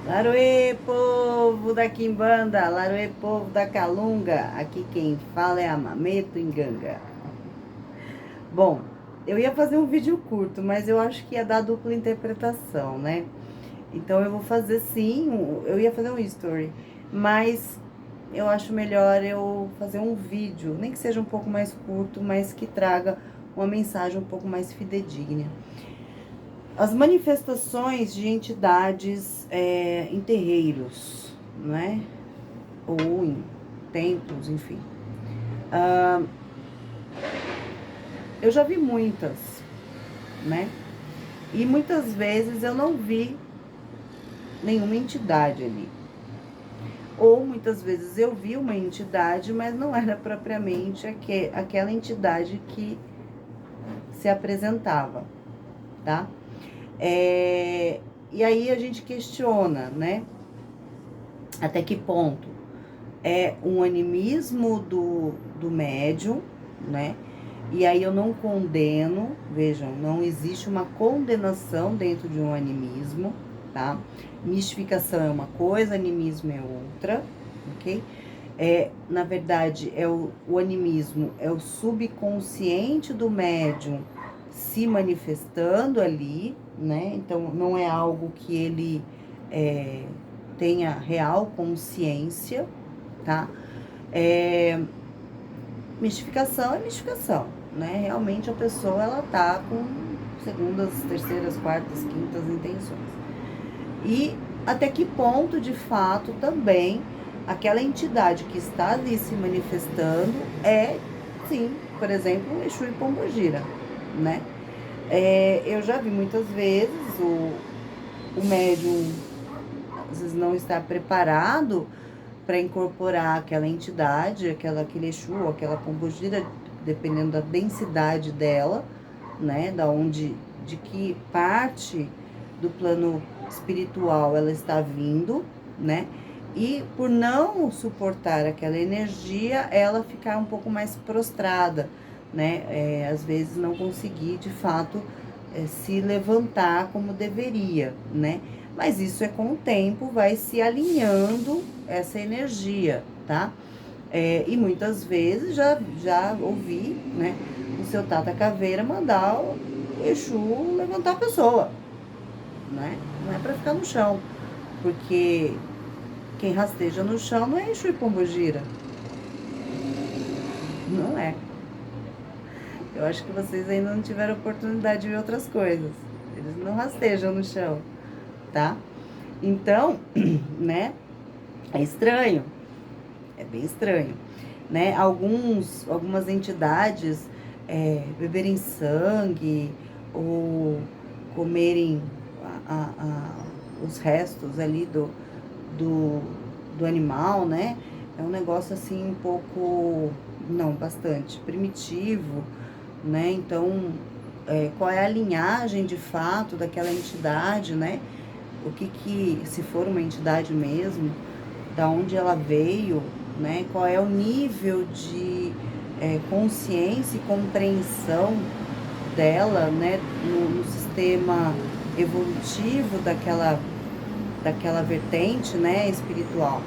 Laroê, povo da Quimbanda, Laroê, povo da Calunga, aqui quem fala é a Mameto Nganga. Bom, eu ia fazer um vídeo curto, mas eu acho que ia dar dupla interpretação, né? Então eu vou fazer sim, eu ia fazer um story, mas eu acho melhor eu fazer um vídeo, nem que seja um pouco mais curto, mas que traga uma mensagem um pouco mais fidedigna. As manifestações de entidades em terreiros, né? Ou em templos, enfim. Eu já vi muitas, né? E muitas vezes eu não vi nenhuma entidade ali. Ou muitas vezes eu vi uma entidade, mas não era propriamente aquela entidade que se apresentava, tá? E aí a gente questiona, né? Até que ponto é um animismo do médium, né? E aí eu não condeno, vejam, não existe uma condenação dentro de um animismo, tá? Mistificação é uma coisa, animismo é outra, ok? Na verdade, o animismo é o subconsciente do médium se manifestando ali, né? Então, não é algo que ele tenha real consciência, tá? Mistificação é mistificação, né? Realmente a pessoa, ela tá com segundas, terceiras, quartas, quintas intenções. E até que ponto, de fato, também aquela entidade que está ali se manifestando é, sim, por exemplo, Exu e Pombogira, né? Eu já vi muitas vezes o médium às vezes não estar preparado para incorporar aquela entidade, aquele Exu ou aquela Pombogira, dependendo da densidade dela, né? De que parte do plano espiritual ela está vindo, né? E por não suportar aquela energia, ela ficar um pouco mais prostrada, né? Às vezes não conseguir de fato se levantar como deveria, né? Mas isso com o tempo vai se alinhando essa energia, tá? E muitas vezes já ouvi, né, o seu Tata Caveira mandar o Exu levantar a pessoa, né? Não é pra ficar no chão, porque quem rasteja no chão não é Exu e Pombogira, não é. Eu acho que vocês ainda não tiveram oportunidade de ver outras coisas. Eles não rastejam no chão, tá? Então, né, é estranho, é bem estranho, né? Algumas entidades beberem sangue ou comerem os restos ali do, do animal, né? É um negócio assim um pouco, não, bastante primitivo, né? Então, qual é a linhagem de fato daquela entidade, né? Se for uma entidade mesmo, da onde ela veio, né? Qual é o nível de consciência e compreensão dela, né? No sistema evolutivo daquela vertente, né? Espiritual.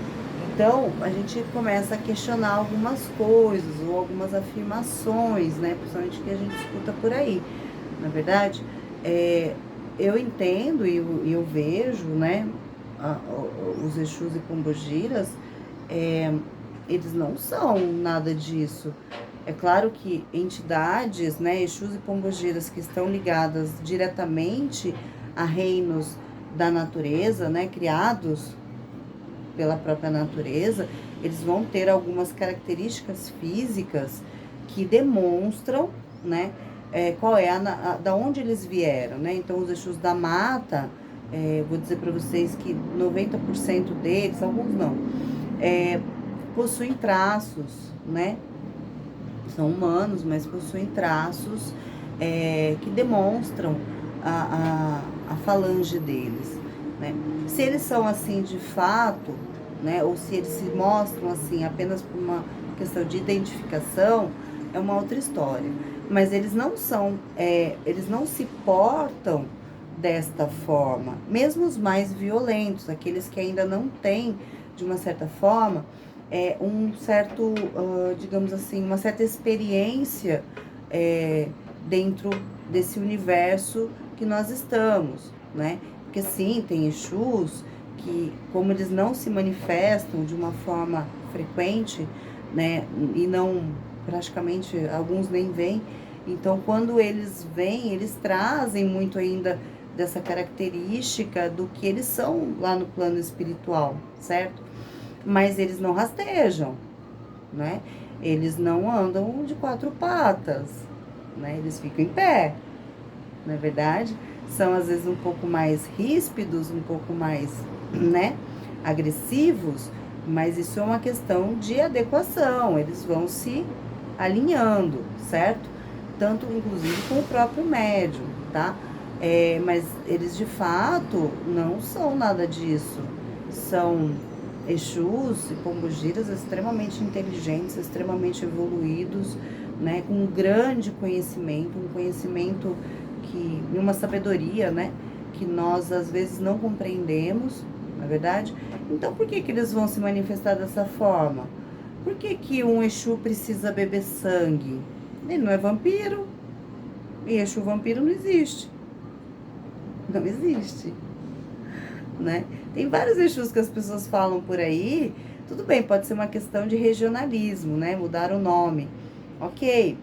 Então, a gente começa a questionar algumas coisas ou algumas afirmações, né? Principalmente que a gente escuta por aí. Na verdade, eu entendo e eu vejo, né? Os Exus e Pombogiras, eles não são nada disso. É claro que entidades, né, Exus e Pombogiras que estão ligadas diretamente a reinos da natureza, né, criados pela própria natureza, eles vão ter algumas características físicas que demonstram, né, qual é da onde eles vieram, né? Então, os Exus da mata, vou dizer para vocês que 90% deles, alguns não, possuem traços, né? São humanos, mas possuem traços que demonstram a falange deles, né? Se eles são assim de fato, né? Ou se eles se mostram assim apenas por uma questão de identificação, é uma outra história. Mas eles não são, eles não se portam desta forma, mesmo os mais violentos, aqueles que ainda não têm, de uma certa forma, um certo, digamos assim, uma certa experiência dentro desse universo que nós estamos, né? Porque sim, tem Exus que, como eles não se manifestam de uma forma frequente, né? E não, praticamente, alguns nem vêm. Então, quando eles vêm, eles trazem muito ainda dessa característica do que eles são lá no plano espiritual, certo? Mas eles não rastejam, né? Eles não andam de quatro patas, né? Eles ficam em pé, não é verdade? São às vezes um pouco mais ríspidos, um pouco mais, né, agressivos, mas isso é uma questão de adequação, eles vão se alinhando, certo? Tanto, inclusive, com o próprio médium, tá? Mas eles, de fato, não são nada disso. São Exus e pombogiras extremamente inteligentes, extremamente evoluídos, né? Com um grande conhecimento, um conhecimento que, uma sabedoria, né? Que nós, às vezes, não compreendemos, não é verdade? Então, por que que eles vão se manifestar dessa forma? Por que que um Exu precisa beber sangue? Ele não é vampiro. E Exu vampiro não existe. Não existe, né? Tem vários Exus que as pessoas falam por aí. Tudo bem, pode ser uma questão de regionalismo, né? Mudar o nome. Ok.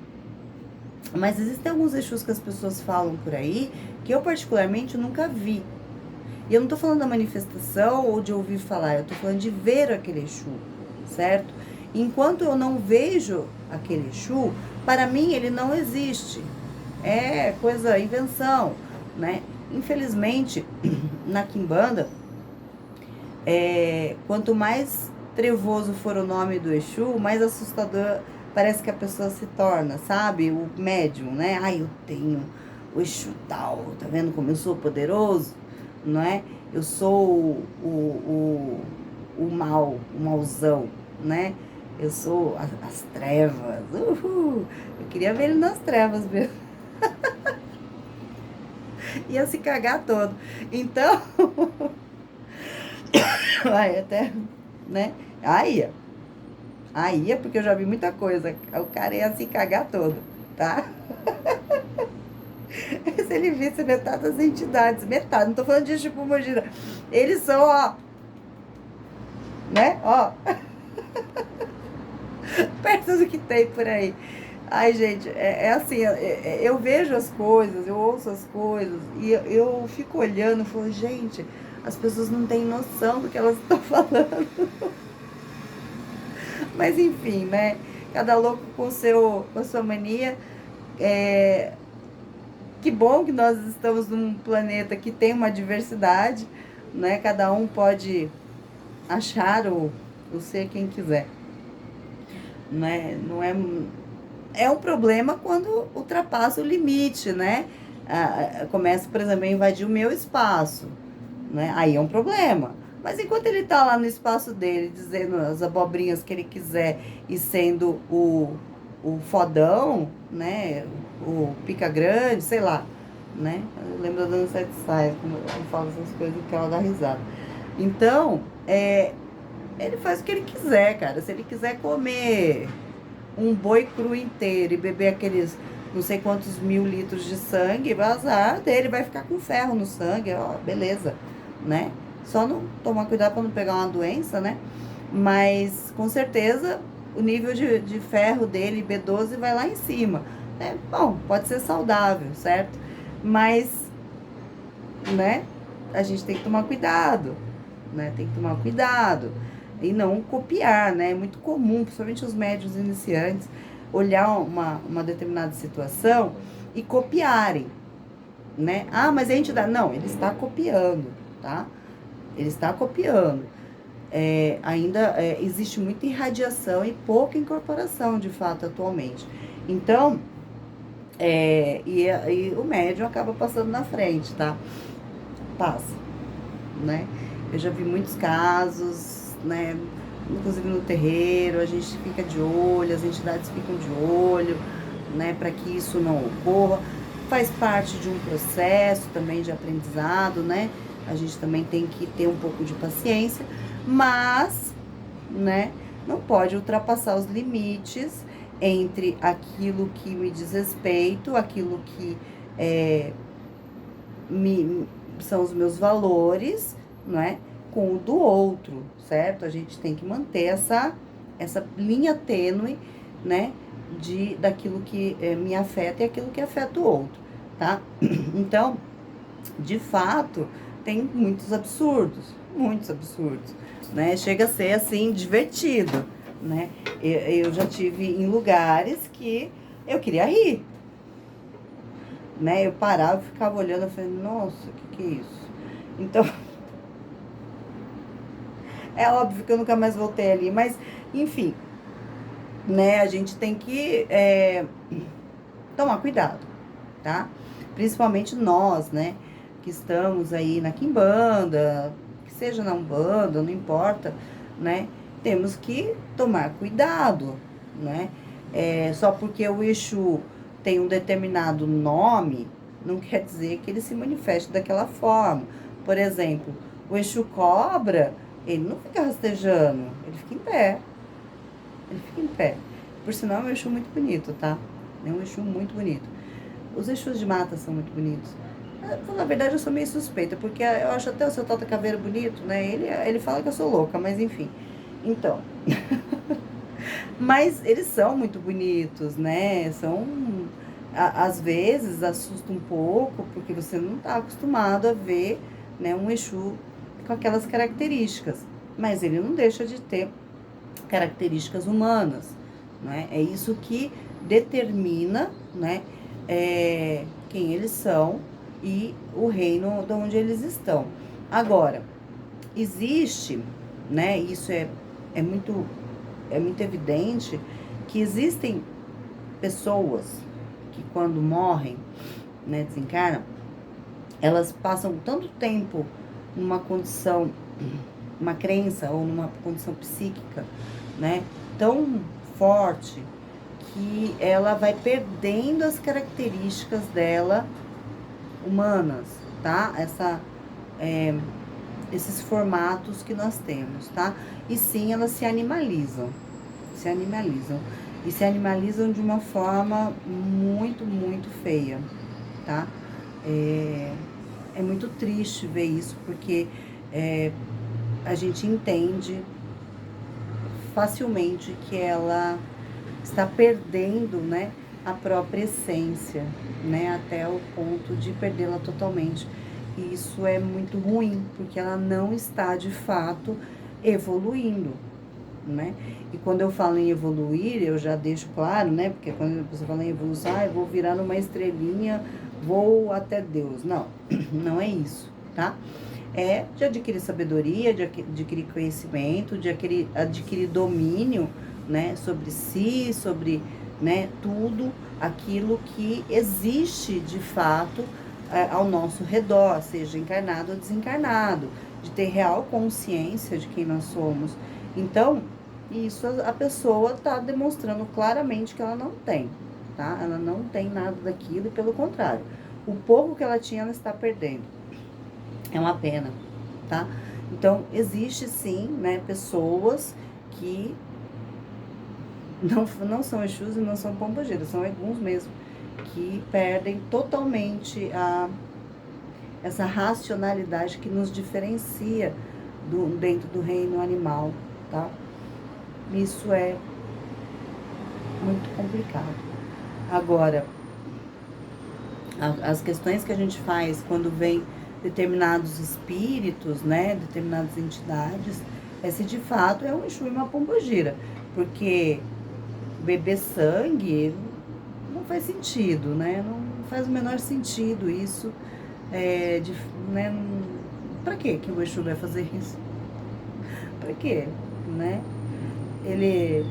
Mas existem alguns Exus que as pessoas falam por aí que eu particularmente nunca vi. E eu não tô falando da manifestação ou de ouvir falar, eu tô falando de ver aquele Exu, certo? Enquanto eu não vejo aquele Exu, para mim ele não existe. É coisa, invenção, né? Infelizmente, na Quimbanda, quanto mais trevoso for o nome do Exu, mais assustador parece que a pessoa se torna, sabe? O médium, né? Ai, eu tenho o Exu tal, tá vendo como eu sou poderoso? Não é? Eu sou o mal, o mauzão, né? Eu sou as trevas. Uhul! Eu queria ver ele nas trevas mesmo. Ia se cagar todo. Então, ai, até, né? Aí ia, porque eu já vi muita coisa. O cara ia se cagar todo, tá? Se ele visse metade das entidades, metade, não tô falando de tipo Mogira. Eles são, ó, né? Ó, perto do que tem por aí. Ai, gente, assim, eu vejo as coisas, eu ouço as coisas, e eu fico olhando e falo, gente, as pessoas não têm noção do que elas estão falando. Mas enfim, né? Cada louco com a sua mania. Que bom que nós estamos num planeta que tem uma diversidade, né? Cada um pode achar o ser quem quiser, né? Não é, é um problema quando ultrapassa o limite, né? Começa, por exemplo, a invadir o meu espaço, né? Aí é um problema. Mas enquanto ele tá lá no espaço dele, dizendo as abobrinhas que ele quiser e sendo o fodão, né? O pica grande, sei lá, né? Eu lembro da Dona Sete Saias, quando eu falo essas coisas, que ela dá risada. Então, ele faz o que ele quiser, cara. Se ele quiser comer um boi cru inteiro e beber aqueles não sei quantos 1.000 litros de sangue, vazar dele, vai ficar com ferro no sangue, ó, beleza, né? Só não tomar cuidado para não pegar uma doença, né? Mas, com certeza, o nível de ferro dele, B12, vai lá em cima. Bom, pode ser saudável, certo? Mas, né? A gente tem que tomar cuidado, né? Tem que tomar cuidado. E não copiar, né? É muito comum, principalmente os médios iniciantes, olhar uma determinada situação e copiarem, né? Ah, mas a entidade... Não, ele está copiando, tá? Ele está copiando. Ainda existe muita irradiação e pouca incorporação, de fato, atualmente. Então, e o médium acaba passando na frente, tá? Passa, né? Eu já vi muitos casos, né? Inclusive no terreiro, a gente fica de olho, as entidades ficam de olho, né? Para que isso não ocorra. faz parte de um processo também de aprendizado, né? A gente também tem que ter um pouco de paciência, mas, né, não pode ultrapassar os limites entre aquilo que me diz respeito, aquilo que são os meus valores, não é? Com o do outro, certo? A gente tem que manter essa linha tênue, né? Daquilo que me afeta e aquilo que afeta o outro, tá? Então, de fato, tem muitos absurdos, né? Chega a ser, assim, divertido, né? Eu já tive em lugares que eu queria rir, né? Eu parava e ficava olhando, eu falei, nossa, que é isso? Então, é óbvio que eu nunca mais voltei ali, mas, enfim, né? A gente tem que tomar cuidado, tá? Principalmente nós, né? Que estamos aí na quimbanda, que seja na umbanda, não importa, né? Temos que tomar cuidado, né? Só porque o Exu tem um determinado nome, não quer dizer que ele se manifeste daquela forma. Por exemplo, o Exu cobra, ele não fica rastejando, ele fica em pé. Ele fica em pé. Por sinal, é um Exu muito bonito, tá? É um Exu muito bonito. Os Exus de mata são muito bonitos. Na verdade, eu sou meio suspeita, porque eu acho até o seu Tota Caveira bonito, né? Ele fala que eu sou louca, mas enfim. Então. Mas eles são muito bonitos, né? Às vezes, assusta um pouco, porque você não está acostumado a ver, né, um Exu com aquelas características. Mas ele não deixa de ter características humanas, né? É isso que determina, né, quem eles são e o reino de onde eles estão. Agora, existe, né, isso é muito evidente, que existem pessoas que quando morrem, né, desencarnam, elas passam tanto tempo numa condição, uma crença ou numa condição psíquica, né, tão forte, que ela vai perdendo as características dela humanas, tá? Esses formatos que nós temos, tá? E sim, elas se animalizam. E se animalizam de uma forma muito, muito feia, tá? É muito triste ver isso, porque a gente entende facilmente que ela está perdendo, né, a própria essência, né, até o ponto de perdê-la totalmente. E isso é muito ruim, porque ela não está, de fato, evoluindo, né? E quando eu falo em evoluir, eu já deixo claro, né, porque quando você fala em evolução, eu vou virar numa estrelinha, vou até Deus. Não, não é isso, tá? É de adquirir sabedoria, de adquirir conhecimento, de adquirir domínio, né, sobre si, sobre, né, tudo aquilo que existe de fato ao nosso redor, seja encarnado ou desencarnado, de ter real consciência de quem nós somos. Então, isso a pessoa está demonstrando claramente que ela não tem, tá? Ela não tem nada daquilo, e pelo contrário, o pouco que ela tinha, ela está perdendo. É uma pena, tá? Então, existe sim, né, pessoas que não são Exus e não são pombageiras, são alguns mesmo, que perdem totalmente essa racionalidade que nos diferencia dentro do reino animal, tá? Isso é muito complicado. Agora, as questões que a gente faz quando vem determinados espíritos, né, determinadas entidades, se de fato é um Exu e uma pombogira, porque beber sangue não faz sentido, né? Não faz o menor sentido isso. Né? Pra que o Exu vai fazer isso? Pra quê, né? Ele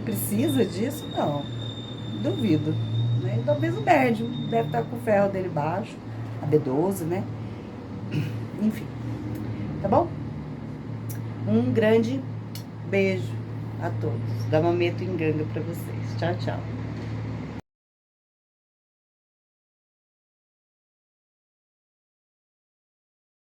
precisa disso? Não, duvido, né? Talvez o médium deve estar com o ferro dele baixo, a B12, né? Enfim, tá bom? Um grande beijo a todos. Dá uma meto em ganga pra vocês. Tchau, tchau.